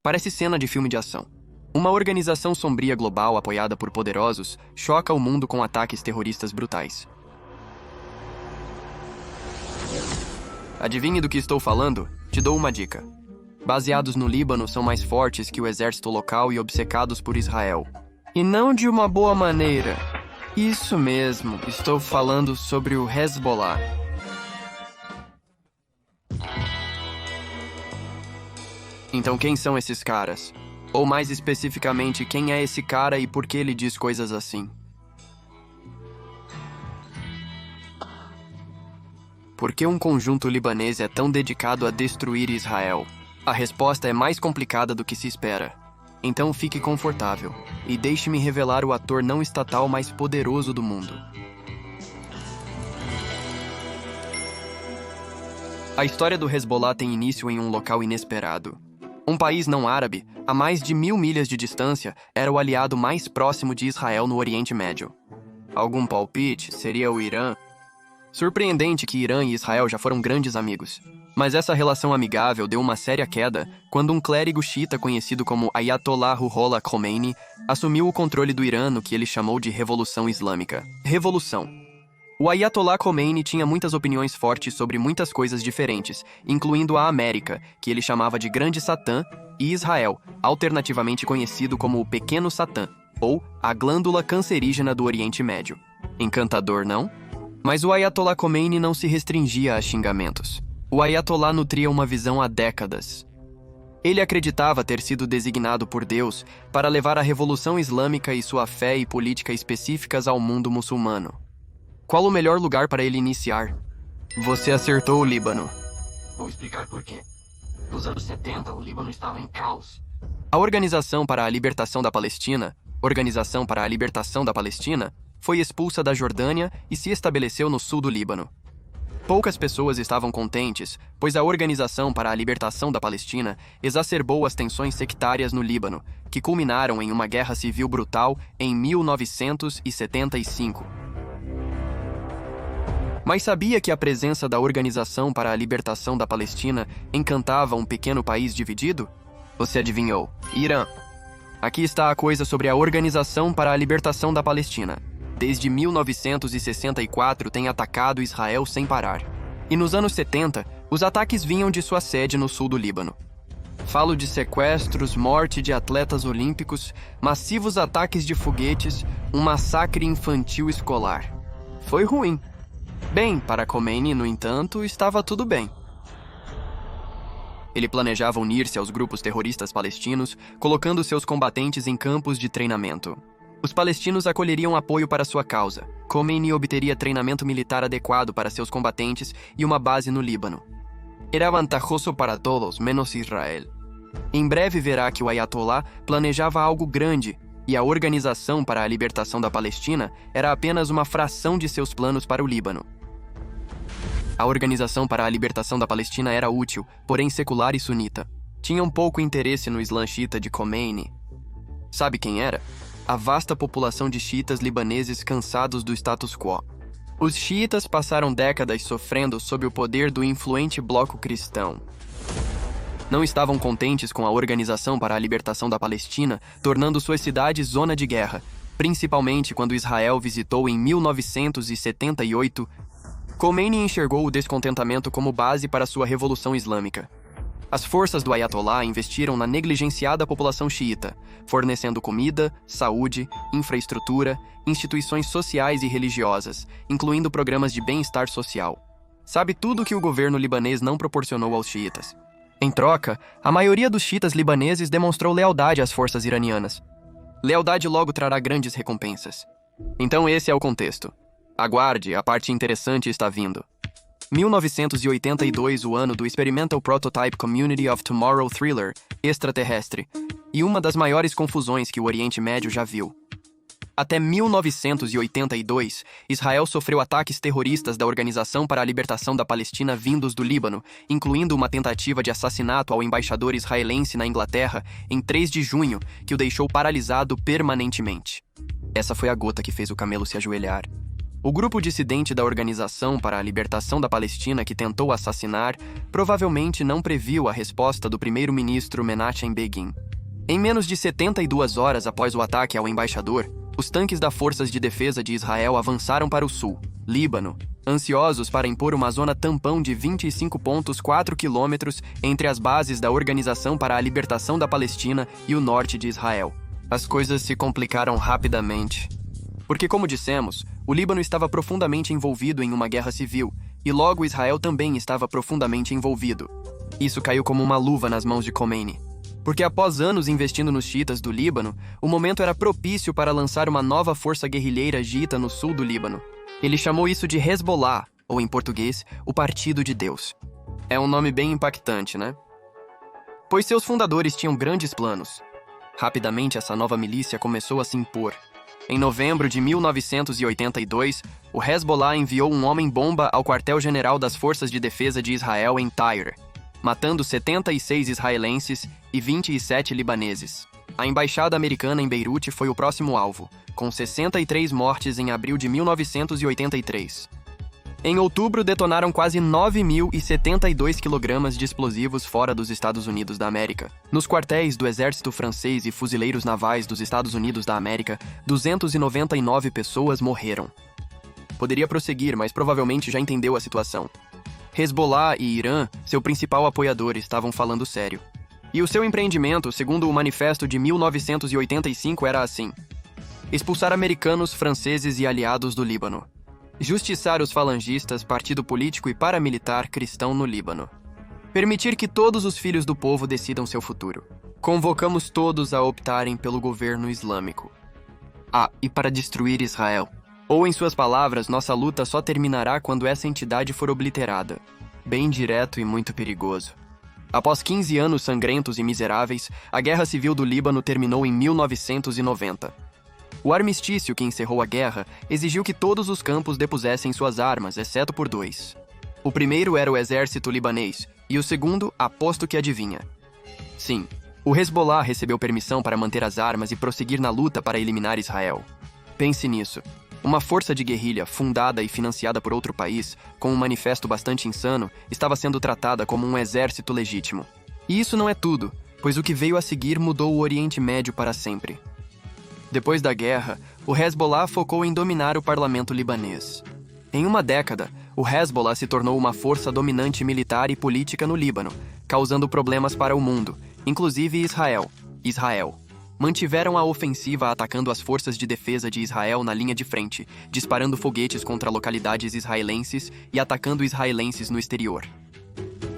Parece cena de filme de ação. Uma organização sombria global apoiada por poderosos choca o mundo com ataques terroristas brutais. Adivinhe do que estou falando? Te dou uma dica. Baseados no Líbano, são mais fortes que o exército local e obcecados por Israel. E não de uma boa maneira. Isso mesmo, estou falando sobre o Hezbollah. Então quem são esses caras? Ou mais especificamente, quem é esse cara e por que ele diz coisas assim? Por que um conjunto libanês é tão dedicado a destruir Israel? A resposta é mais complicada do que se espera. Então fique confortável e deixe-me revelar o ator não estatal mais poderoso do mundo. A história do Hezbollah tem início em um local inesperado. Um país não árabe, a mais de 1000 milhas de distância, era o aliado mais próximo de Israel no Oriente Médio. Algum palpite? Seria o Irã? Surpreendente que Irã e Israel já foram grandes amigos. Mas essa relação amigável deu uma séria queda quando um clérigo xiita conhecido como Ayatollah Ruhollah Khomeini assumiu o controle do Irã no que ele chamou de Revolução Islâmica. Revolução. O Ayatollah Khomeini tinha muitas opiniões fortes sobre muitas coisas diferentes, incluindo a América, que ele chamava de Grande Satã, e Israel, alternativamente conhecido como o Pequeno Satã, ou a glândula cancerígena do Oriente Médio. Encantador, não? Mas o Ayatollah Khomeini não se restringia a xingamentos. O Ayatollah nutria uma visão há décadas. Ele acreditava ter sido designado por Deus para levar a Revolução Islâmica e sua fé e política específicas ao mundo muçulmano. Qual o melhor lugar para ele iniciar? Você acertou o Líbano. Vou explicar por quê. Nos anos 70, o Líbano estava em caos. A Organização para a Libertação da Palestina, foi expulsa da Jordânia e se estabeleceu no sul do Líbano. Poucas pessoas estavam contentes, pois a Organização para a Libertação da Palestina exacerbou as tensões sectárias no Líbano, que culminaram em uma guerra civil brutal em 1975. Mas sabia que a presença da Organização para a Libertação da Palestina encantava um pequeno país dividido? Você adivinhou. Irã. Aqui está a coisa sobre a Organização para a Libertação da Palestina. Desde 1964 tem atacado Israel sem parar. E nos anos 70, os ataques vinham de sua sede no sul do Líbano. Falo de sequestros, morte de atletas olímpicos, massivos ataques de foguetes, um massacre infantil escolar. Foi ruim. Bem, para Khomeini, no entanto, estava tudo bem. Ele planejava unir-se aos grupos terroristas palestinos, colocando seus combatentes em campos de treinamento. Os palestinos acolheriam apoio para sua causa. Khomeini obteria treinamento militar adequado para seus combatentes e uma base no Líbano. Era vantajoso para todos, menos Israel. Em breve verá que o Ayatollah planejava algo grande e a Organização para a Libertação da Palestina era apenas uma fração de seus planos para o Líbano. A Organização para a Libertação da Palestina era útil, porém secular e sunita. Tinha um pouco interesse no Islã xiita de Khomeini. Sabe quem era? A vasta população de xiitas libaneses cansados do status quo. Os xiitas passaram décadas sofrendo sob o poder do influente bloco cristão. Não estavam contentes com a Organização para a Libertação da Palestina, tornando suas cidades zona de guerra, principalmente quando Israel visitou em 1978. Khomeini enxergou o descontentamento como base para sua Revolução Islâmica. As forças do Ayatollah investiram na negligenciada população xiita, fornecendo comida, saúde, infraestrutura, instituições sociais e religiosas, incluindo programas de bem-estar social. Sabe tudo o que o governo libanês não proporcionou aos xiitas. Em troca, a maioria dos xiitas libaneses demonstrou lealdade às forças iranianas. Lealdade logo trará grandes recompensas. Então esse é o contexto. Aguarde, a parte interessante está vindo. 1982, o ano do Experimental Prototype Community of Tomorrow Thriller, extraterrestre, e uma das maiores confusões que o Oriente Médio já viu. Até 1982, Israel sofreu ataques terroristas da Organização para a Libertação da Palestina vindos do Líbano, incluindo uma tentativa de assassinato ao embaixador israelense na Inglaterra em 3 de junho, que o deixou paralisado permanentemente. Essa foi a gota que fez o camelo se ajoelhar. O grupo dissidente da Organização para a Libertação da Palestina que tentou assassinar provavelmente não previu a resposta do primeiro-ministro Menachem Begin. Em menos de 72 horas após o ataque ao embaixador, os tanques das Forças de Defesa de Israel avançaram para o sul, Líbano, ansiosos para impor uma zona tampão de 25,4 quilômetros entre as bases da Organização para a Libertação da Palestina e o norte de Israel. As coisas se complicaram rapidamente. Porque, como dissemos, o Líbano estava profundamente envolvido em uma guerra civil, e logo Israel também estava profundamente envolvido. Isso caiu como uma luva nas mãos de Khomeini. Porque após anos investindo nos xiitas do Líbano, o momento era propício para lançar uma nova força guerrilheira xiita no sul do Líbano. Ele chamou isso de Hezbollah, ou em português, o Partido de Deus. É um nome bem impactante, né? Pois seus fundadores tinham grandes planos. Rapidamente, essa nova milícia começou a se impor. Em novembro de 1982, o Hezbollah enviou um homem-bomba ao quartel-general das Forças de Defesa de Israel em Tyre, matando 76 israelenses e 27 libaneses. A embaixada americana em Beirute foi o próximo alvo, com 63 mortes em abril de 1983. Em outubro, detonaram quase 9.072 quilogramas de explosivos fora dos Estados Unidos da América. Nos quartéis do Exército Francês e Fuzileiros Navais dos Estados Unidos da América, 299 pessoas morreram. Poderia prosseguir, mas provavelmente já entendeu a situação. Hezbollah e Irã, seu principal apoiador, estavam falando sério. E o seu empreendimento, segundo o manifesto de 1985, era assim: expulsar americanos, franceses e aliados do Líbano. Justiçar os falangistas, partido político e paramilitar cristão no Líbano. Permitir que todos os filhos do povo decidam seu futuro. Convocamos todos a optarem pelo governo islâmico. E para destruir Israel. Ou, em suas palavras, nossa luta só terminará quando essa entidade for obliterada. Bem direto e muito perigoso. Após 15 anos sangrentos e miseráveis, a Guerra Civil do Líbano terminou em 1990. O armistício que encerrou a guerra exigiu que todos os campos depusessem suas armas, exceto por 2. O primeiro era o exército libanês, e o segundo, aposto que adivinha. Sim, o Hezbollah recebeu permissão para manter as armas e prosseguir na luta para eliminar Israel. Pense nisso. Uma força de guerrilha, fundada e financiada por outro país, com um manifesto bastante insano, estava sendo tratada como um exército legítimo. E isso não é tudo, pois o que veio a seguir mudou o Oriente Médio para sempre. Depois da guerra, o Hezbollah focou em dominar o parlamento libanês. Em uma década, o Hezbollah se tornou uma força dominante militar e política no Líbano, causando problemas para o mundo, inclusive Israel. Mantiveram a ofensiva atacando as forças de defesa de Israel na linha de frente, disparando foguetes contra localidades israelenses e atacando israelenses no exterior.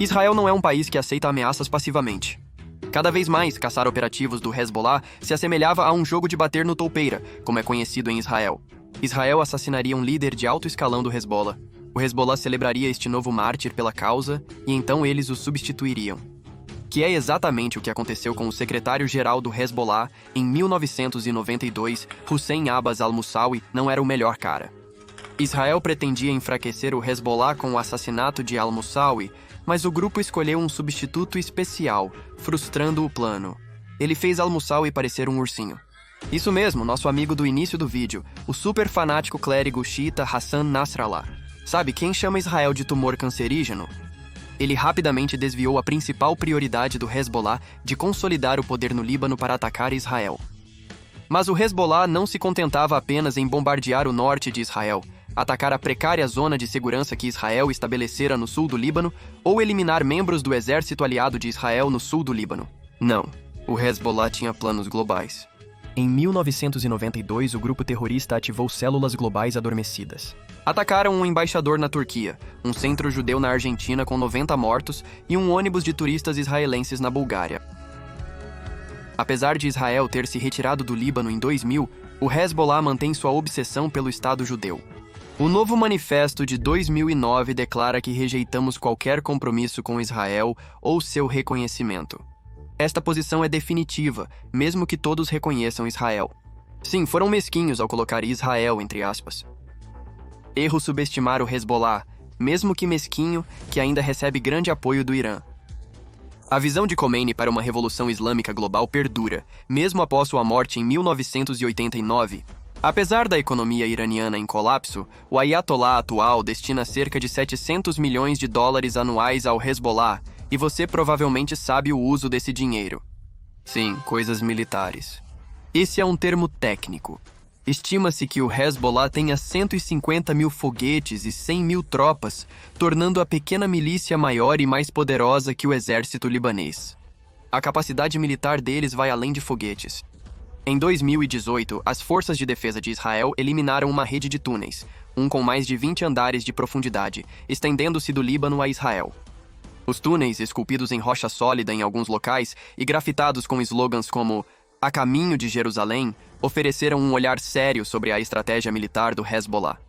Israel não é um país que aceita ameaças passivamente. Cada vez mais, caçar operativos do Hezbollah se assemelhava a um jogo de bater no toupeira, como é conhecido em Israel. Israel assassinaria um líder de alto escalão do Hezbollah. O Hezbollah celebraria este novo mártir pela causa e então eles o substituiriam. Que é exatamente o que aconteceu com o secretário-geral do Hezbollah em 1992, Hussein Abbas al-Musawi não era o melhor cara. Israel pretendia enfraquecer o Hezbollah com o assassinato de al-Musawi, mas o grupo escolheu um substituto especial, frustrando o plano. Ele fez al-Musawi parecer um ursinho. Isso mesmo, nosso amigo do início do vídeo, o super fanático clérigo xiita Hassan Nasrallah. Sabe quem chama Israel de tumor cancerígeno? Ele rapidamente desviou a principal prioridade do Hezbollah de consolidar o poder no Líbano para atacar Israel. Mas o Hezbollah não se contentava apenas em bombardear o norte de Israel, atacar a precária zona de segurança que Israel estabelecera no sul do Líbano ou eliminar membros do exército aliado de Israel no sul do Líbano. Não, o Hezbollah tinha planos globais. Em 1992, o grupo terrorista ativou células globais adormecidas. Atacaram um embaixador na Turquia, um centro judeu na Argentina com 90 mortos e um ônibus de turistas israelenses na Bulgária. Apesar de Israel ter se retirado do Líbano em 2000, o Hezbollah mantém sua obsessão pelo Estado judeu. O novo manifesto de 2009 declara que rejeitamos qualquer compromisso com Israel ou seu reconhecimento. Esta posição é definitiva, mesmo que todos reconheçam Israel. Sim, foram mesquinhos ao colocar Israel entre aspas. Erro subestimar o Hezbollah, mesmo que mesquinho, que ainda recebe grande apoio do Irã. A visão de Khomeini para uma revolução islâmica global perdura, mesmo após sua morte em 1989. Apesar da economia iraniana em colapso, o Ayatollah atual destina cerca de 700 milhões de dólares anuais ao Hezbollah, e você provavelmente sabe o uso desse dinheiro. Sim, coisas militares. Esse é um termo técnico. Estima-se que o Hezbollah tenha 150 mil foguetes e 100 mil tropas, tornando a pequena milícia maior e mais poderosa que o exército libanês. A capacidade militar deles vai além de foguetes. Em 2018, as Forças de Defesa de Israel eliminaram uma rede de túneis, um com mais de 20 andares de profundidade, estendendo-se do Líbano a Israel. Os túneis, esculpidos em rocha sólida em alguns locais e grafitados com slogans como "A caminho de Jerusalém", ofereceram um olhar sério sobre a estratégia militar do Hezbollah.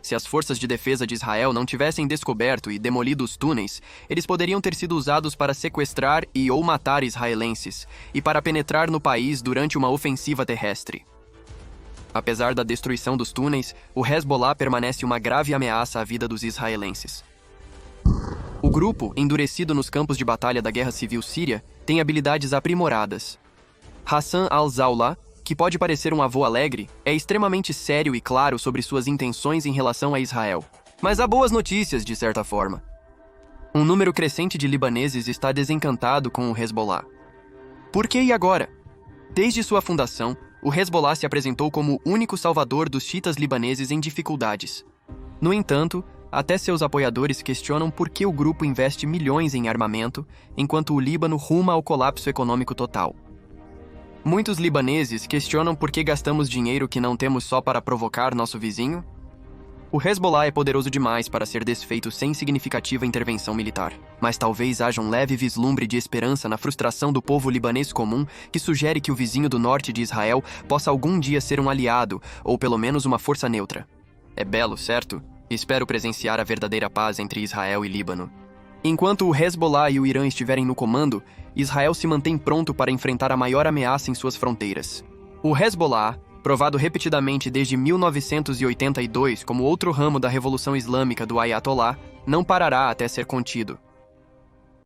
Se as forças de defesa de Israel não tivessem descoberto e demolido os túneis, eles poderiam ter sido usados para sequestrar e ou matar israelenses e para penetrar no país durante uma ofensiva terrestre. Apesar da destruição dos túneis, o Hezbollah permanece uma grave ameaça à vida dos israelenses. O grupo, endurecido nos campos de batalha da Guerra Civil Síria, tem habilidades aprimoradas. Hassan al-Zawla, que pode parecer um avô alegre, é extremamente sério e claro sobre suas intenções em relação a Israel. Mas há boas notícias, de certa forma. Um número crescente de libaneses está desencantado com o Hezbollah. Por que e agora? Desde sua fundação, o Hezbollah se apresentou como o único salvador dos xiitas libaneses em dificuldades. No entanto, até seus apoiadores questionam por que o grupo investe milhões em armamento, enquanto o Líbano ruma ao colapso econômico total. Muitos libaneses questionam por que gastamos dinheiro que não temos só para provocar nosso vizinho. O Hezbollah é poderoso demais para ser desfeito sem significativa intervenção militar. Mas talvez haja um leve vislumbre de esperança na frustração do povo libanês comum que sugere que o vizinho do norte de Israel possa algum dia ser um aliado, ou pelo menos uma força neutra. É belo, certo? Espero presenciar a verdadeira paz entre Israel e Líbano. Enquanto o Hezbollah e o Irã estiverem no comando, Israel se mantém pronto para enfrentar a maior ameaça em suas fronteiras. O Hezbollah, provado repetidamente desde 1982 como outro ramo da Revolução Islâmica do Ayatollah, não parará até ser contido.